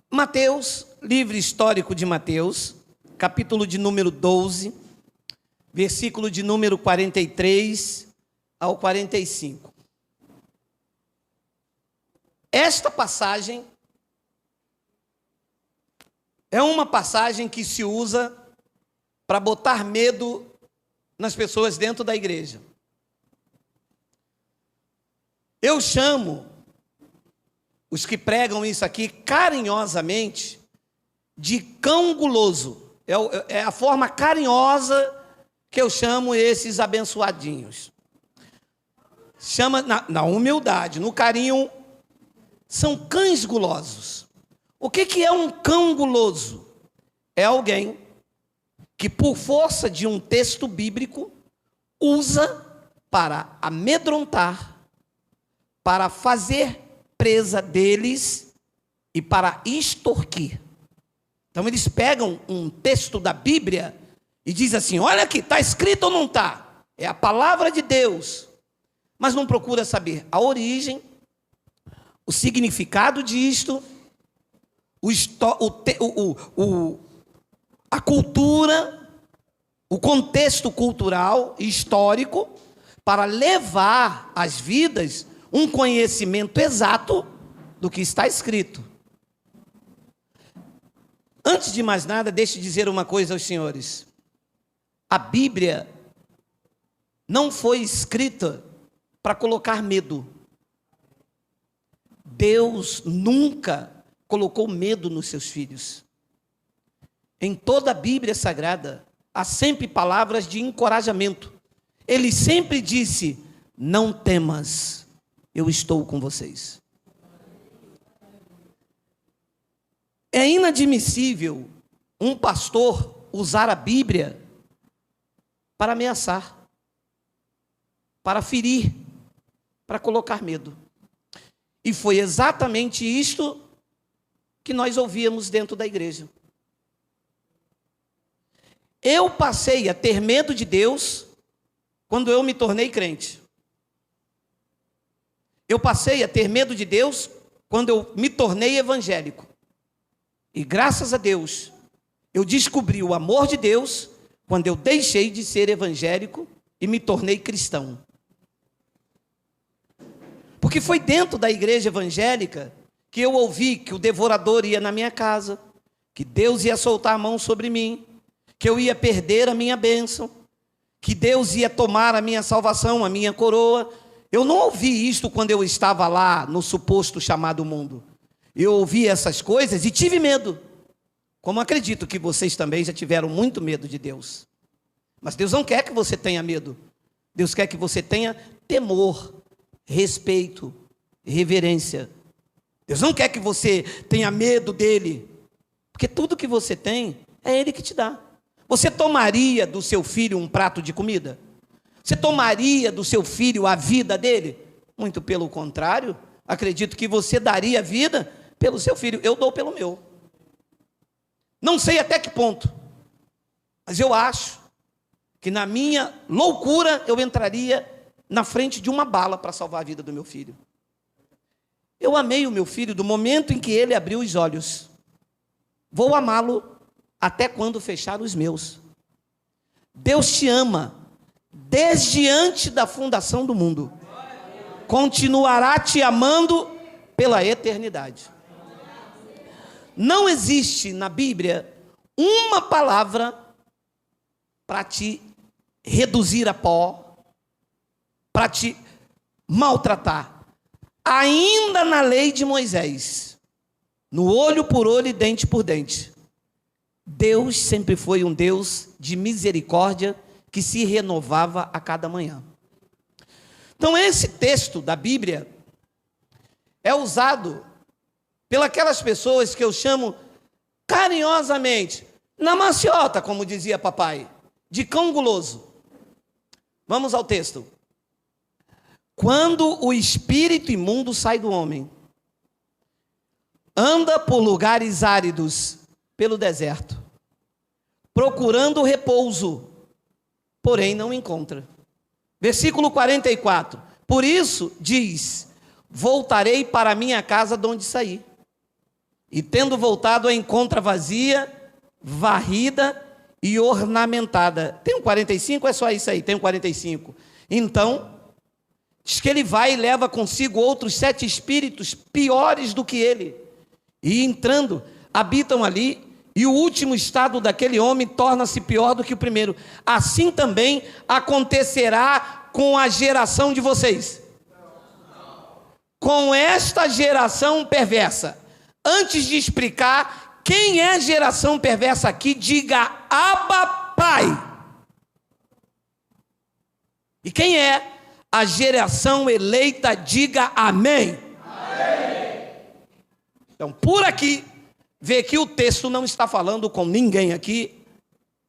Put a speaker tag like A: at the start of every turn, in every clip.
A: Mateus, livro histórico de Mateus, capítulo de número 12, versículo de número 43 ao 45. Esta passagem é uma passagem que se usa para botar medo nas pessoas dentro da igreja. Eu chamo os que pregam isso aqui carinhosamente de cão guloso. É a forma carinhosa que eu chamo esses abençoadinhos. Chama na humildade, no carinho, são cães gulosos. O que é um cão guloso? É alguém que, por força de um texto bíblico, usa para amedrontar, para fazer presa deles e para extorquir. Então eles pegam um texto da Bíblia e dizem assim: olha aqui, está escrito ou não está? É a palavra de Deus. Mas não procura saber a origem, o significado disto, a cultura, o contexto cultural e histórico, para levar às vidas um conhecimento exato do que está escrito. Antes de mais nada, deixe dizer uma coisa aos senhores. A Bíblia não foi escrita para colocar medo. Deus nunca colocou medo nos seus filhos. Em toda a Bíblia Sagrada, há sempre palavras de encorajamento. Ele sempre disse: não temas, eu estou com vocês. É inadmissível um pastor usar a Bíblia para ameaçar, para ferir, para colocar medo. E foi exatamente isto que nós ouvíamos dentro da igreja. Eu passei a ter medo de Deus quando eu me tornei crente. Eu passei a ter medo de Deus quando eu me tornei evangélico. E graças a Deus, eu descobri o amor de Deus quando eu deixei de ser evangélico e me tornei cristão. Porque foi dentro da igreja evangélica que eu ouvi que o devorador ia na minha casa, que Deus ia soltar a mão sobre mim, que eu ia perder a minha bênção, que Deus ia tomar a minha salvação, a minha coroa. Eu não ouvi isto quando eu estava lá no suposto chamado mundo. Eu ouvi essas coisas e tive medo. Como acredito que vocês também já tiveram muito medo de Deus. Mas Deus não quer que você tenha medo. Deus quer que você tenha temor, respeito, reverência. Deus não quer que você tenha medo dele. Porque tudo que você tem, é ele que te dá. Você tomaria do seu filho um prato de comida? Você tomaria do seu filho a vida dele? Muito pelo contrário, acredito que você daria a vida pelo seu filho. Eu dou pelo meu. Não sei até que ponto, mas eu acho que na minha loucura eu entraria na frente de uma bala para salvar a vida do meu filho. Eu amei o meu filho do momento em que ele abriu os olhos. Vou amá-lo até quando fechar os meus. Deus te ama desde antes da fundação do mundo. Continuará te amando pela eternidade. Não existe na Bíblia uma palavra para te reduzir a pó, para te maltratar. Ainda na lei de Moisés, no olho por olho e dente por dente, Deus sempre foi um Deus de misericórdia que se renovava a cada manhã. Então esse texto da Bíblia é usado pelas pessoas que eu chamo carinhosamente, na maciota, como dizia papai, de cão guloso. Vamos ao texto. Quando o espírito imundo sai do homem, anda por lugares áridos, pelo deserto, procurando repouso, porém não encontra. Versículo 44. Por isso diz: voltarei para a minha casa de onde saí. E tendo voltado, a encontra vazia, varrida e ornamentada. Tem um 45? É só isso aí, tem um 45. Então, diz que ele vai e leva consigo outros 7 espíritos piores do que ele. E entrando, habitam ali, e o último estado daquele homem torna-se pior do que o primeiro. Assim também acontecerá com a geração de vocês. Com esta geração perversa. Antes de explicar quem é a geração perversa aqui, diga Abba, Pai. E quem é a geração eleita, diga amém. Amém. Então, por aqui, vê que o texto não está falando com ninguém aqui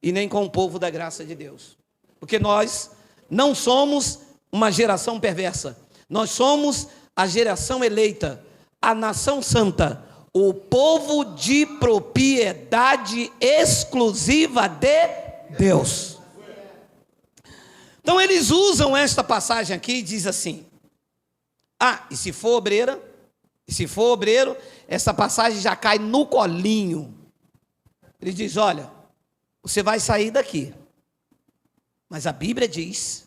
A: e nem com o povo da graça de Deus. Porque nós não somos uma geração perversa. Nós somos a geração eleita, a nação santa, o povo de propriedade exclusiva de Deus. Então eles usam esta passagem aqui e diz assim: e se for obreira, e se for obreiro, essa passagem já cai no colinho. Ele diz: olha, você vai sair daqui, mas a Bíblia diz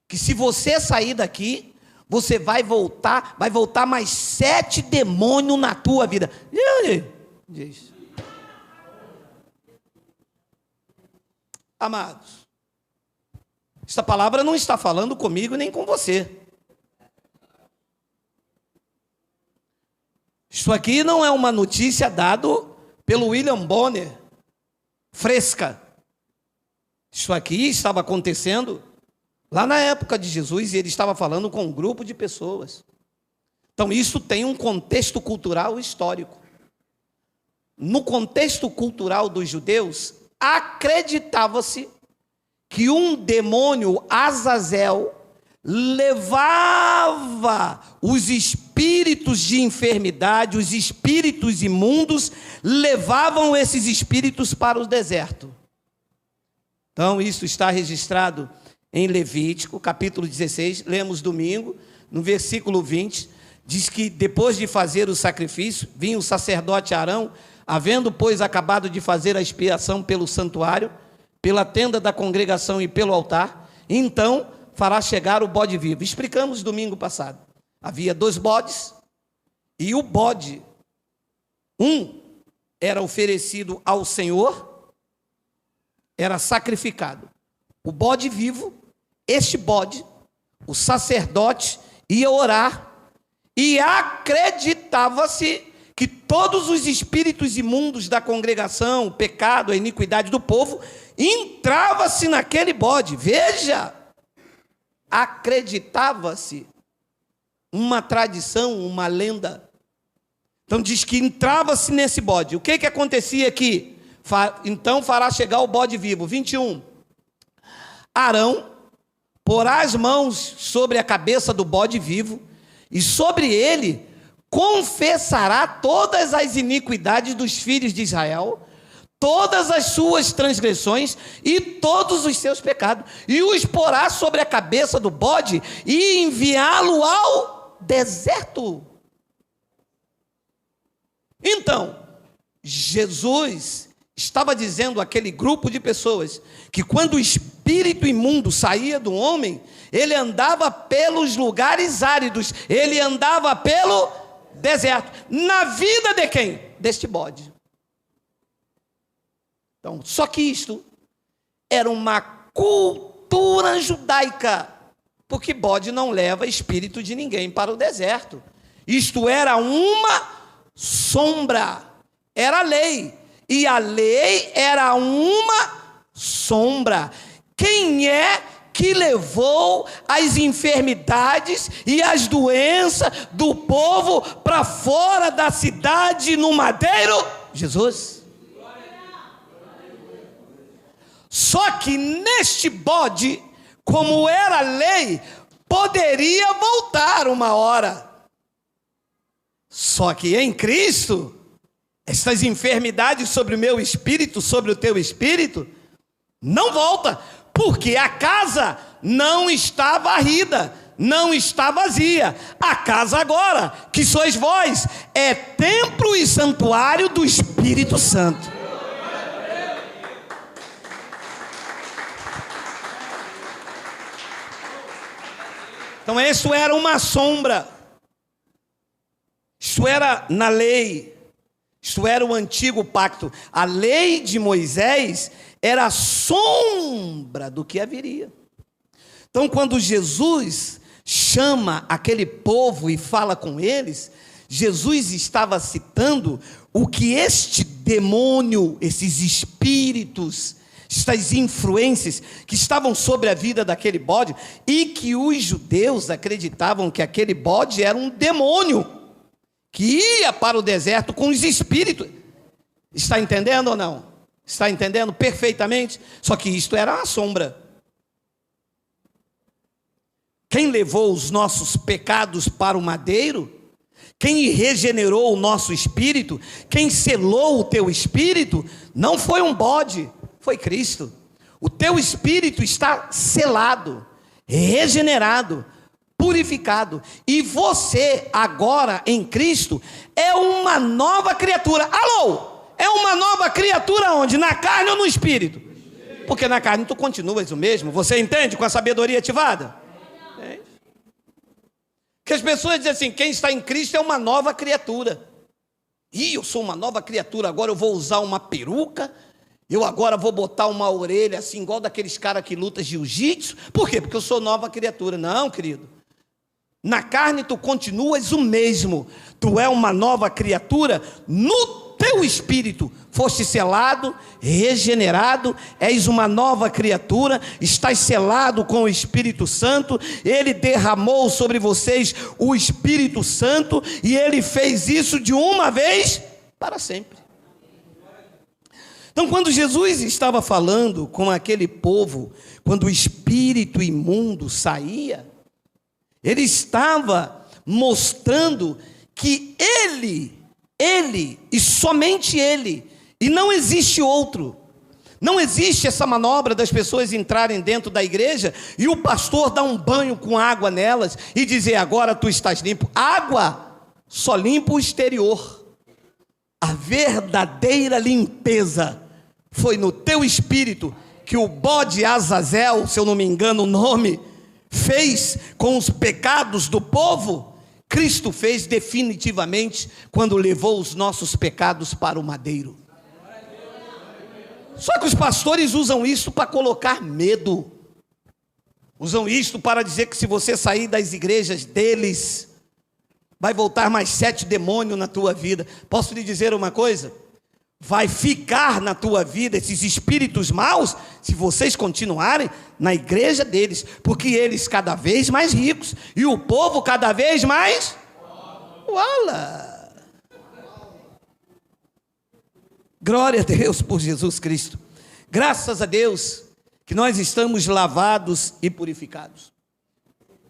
A: que se você sair daqui, você vai voltar mais 7 demônios na tua vida. E aí? Diz. Amados, esta palavra não está falando comigo nem com você. Isso aqui não é uma notícia dada pelo William Bonner, fresca. Isso aqui estava acontecendo lá na época de Jesus, e ele estava falando com um grupo de pessoas. Então isso tem um contexto cultural histórico. No contexto cultural dos judeus, acreditava-se que um demônio, Azazel, levava os espíritos de enfermidade, os espíritos imundos, levavam esses espíritos para o deserto. Então isso está registrado em Levítico, capítulo 16, lemos domingo, no versículo 20, diz que depois de fazer o sacrifício, vinha o sacerdote Arão, havendo, pois, acabado de fazer a expiação pelo santuário, pela tenda da congregação e pelo altar, então fará chegar o bode vivo. Explicamos domingo passado. Havia 2 bodes, e o bode, um era oferecido ao Senhor, era sacrificado. O bode vivo, este bode, o sacerdote ia orar, e acreditava-se que todos os espíritos imundos da congregação, o pecado, a iniquidade do povo, entrava-se naquele bode. Veja, acreditava-se, uma tradição, uma lenda. Então diz que entrava-se nesse bode. O que acontecia aqui? Então fará chegar o bode vivo. 21. Arão porá as mãos sobre a cabeça do bode vivo, e sobre ele confessará todas as iniquidades dos filhos de Israel, todas as suas transgressões e todos os seus pecados, e os porá sobre a cabeça do bode e enviá-lo ao deserto. Então, Jesus estava dizendo àquele grupo de pessoas que quando o espírito imundo saía do homem, ele andava pelos lugares áridos, ele andava pelo deserto. Na vida de quem? Deste bode. Então, só que isto era uma cultura judaica, porque bode não leva espírito de ninguém para o deserto. Isto era uma sombra, era lei. E a lei era uma sombra. Quem é que levou as enfermidades e as doenças do povo para fora da cidade no madeiro? Jesus. Só que neste bode, como era lei, poderia voltar uma hora. Só que em Cristo, essas enfermidades sobre o meu espírito, sobre o teu espírito, não volta, porque a casa não está varrida, não está vazia. A casa agora, que sois vós, é templo e santuário do Espírito Santo. Então isso era uma sombra. Isso era na lei. Isso era o antigo pacto. A lei de Moisés era a sombra do que haveria. Então, quando Jesus chama aquele povo e fala com eles, Jesus estava citando o que este demônio, esses espíritos, estas influências que estavam sobre a vida daquele bode, e que os judeus acreditavam que aquele bode era um demônio, que ia para o deserto com os espíritos. Está entendendo ou não? Está entendendo perfeitamente? Só que isto era uma sombra. Quem levou os nossos pecados para o madeiro, quem regenerou o nosso espírito, quem selou o teu espírito, não foi um bode, foi Cristo. O teu espírito está selado, regenerado, purificado, e você agora em Cristo é uma nova criatura. Alô? É uma nova criatura onde? Na carne ou no espírito? Porque na carne tu continuas o mesmo. Você entende com a sabedoria ativada? É. Que as pessoas dizem assim: quem está em Cristo é uma nova criatura. Eu sou uma nova criatura, agora eu vou usar uma peruca, eu agora vou botar uma orelha assim, igual daqueles caras que lutam jiu-jitsu. Por quê? Porque eu sou nova criatura. Não, querido. Na carne tu continuas o mesmo. Tu é uma nova criatura. No teu espírito foste selado, regenerado, és uma nova criatura, estás selado com o Espírito Santo. Ele derramou sobre vocês o Espírito Santo, e ele fez isso de uma vez para sempre. Então, quando Jesus estava falando com aquele povo, quando o espírito imundo saía, ele estava mostrando que ele e somente ele, e não existe outro. Não existe essa manobra das pessoas entrarem dentro da igreja e o pastor dar um banho com água nelas e dizer: agora tu estás limpo. Água só limpa o exterior. A verdadeira limpeza foi no teu espírito, que o bode Azazel, se eu não me engano o nome, fez com os pecados do povo. Cristo fez definitivamente quando levou os nossos pecados para o madeiro. Só que os pastores usam isso para colocar medo. Usam isso para dizer que se você sair das igrejas deles, vai voltar mais 7 demônios na tua vida. Posso lhe dizer uma coisa? Vai ficar na tua vida esses espíritos maus, se vocês continuarem na igreja deles, porque eles cada vez mais ricos, e o povo cada vez mais... Uala! Glória a Deus por Jesus Cristo. Graças a Deus que nós estamos lavados e purificados.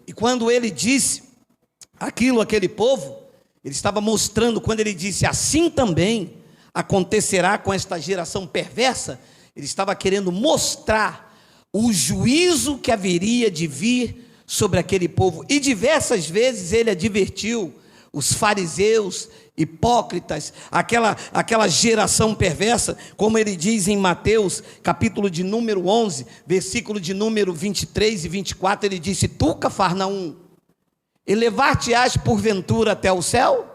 A: E quando ele disse aquilo àquele povo, ele estava mostrando, quando ele disse: assim também acontecerá com esta geração perversa, ele estava querendo mostrar o juízo que haveria de vir sobre aquele povo. E diversas vezes ele advertiu os fariseus, hipócritas, aquela geração perversa, como ele diz em Mateus, capítulo de número 11, versículo de número 23 e 24, ele disse: tu, Cafarnaum, elevar-te-ás porventura até o céu?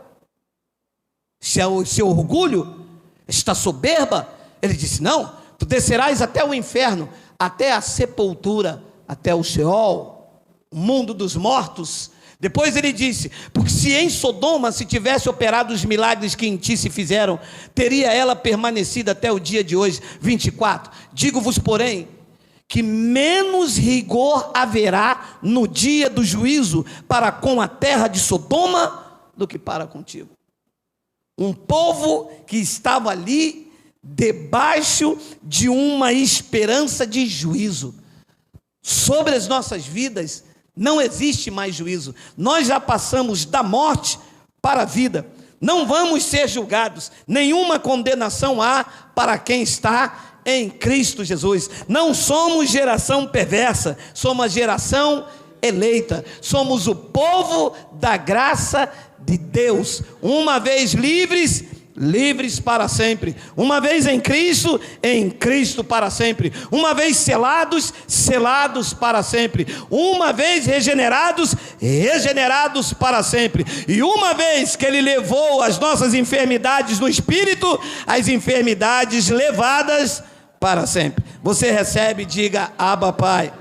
A: Seu orgulho, esta soberba? Ele disse: não, tu descerás até o inferno, até a sepultura, até o Sheol, o mundo dos mortos. Depois ele disse: porque se em Sodoma se tivesse operado os milagres que em ti se fizeram, teria ela permanecido até o dia de hoje. 24, digo-vos, porém, que menos rigor haverá no dia do juízo para com a terra de Sodoma do que para contigo. Um povo que estava ali debaixo de uma esperança de juízo. Sobre as nossas vidas não existe mais juízo. Nós já passamos da morte para a vida. Não vamos ser julgados. Nenhuma condenação há para quem está em Cristo Jesus. Não somos geração perversa, somos a geração eleita, somos o povo da graça de Deus, uma vez livres, livres para sempre, uma vez em Cristo para sempre, uma vez selados, selados para sempre, uma vez regenerados, regenerados para sempre, e uma vez que Ele levou as nossas enfermidades no Espírito, as enfermidades levadas para sempre. Você recebe, diga: Abba, Pai.